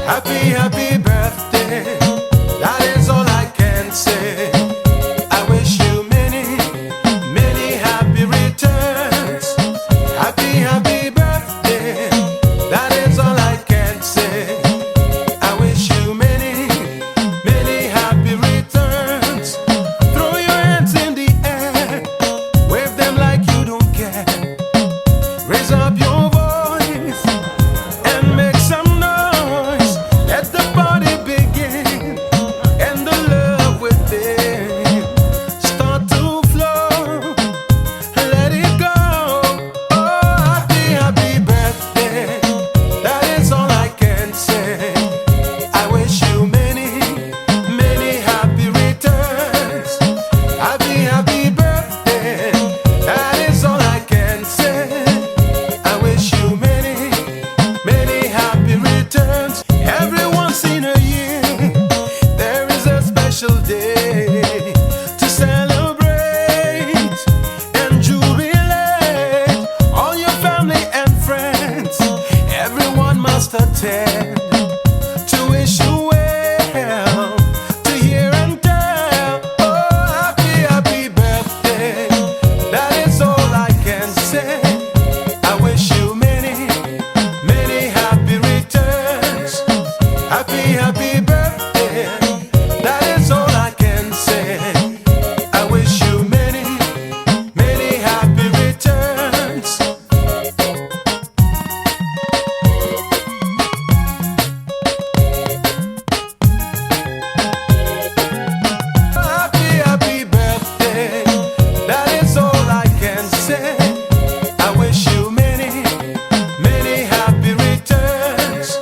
Happy, happy birthday. That is all I can say. I wish you many, many happy returns. Happy, happy birthday. That is all I can say. I wish you many, many happy returns. Throw your hands in the air, wave them like you don't care. Raise up your voice and make some noise. Let the party begin, and the love within start to flow. Let it go. Oh, happy, happy birthday. That is all I can say. I wish you many, many happy returns. Happy, happy birthday. That is all I can say. I wish you many, many happy returns. Every once in a year, there is a special day to celebrate and jubilate. All your family and friends, everyone must attend to wish you well, to hear and tell. Oh, happy, happy birthday. That is all I can say. I wish you many, many happy returns. Happy, happy birthday.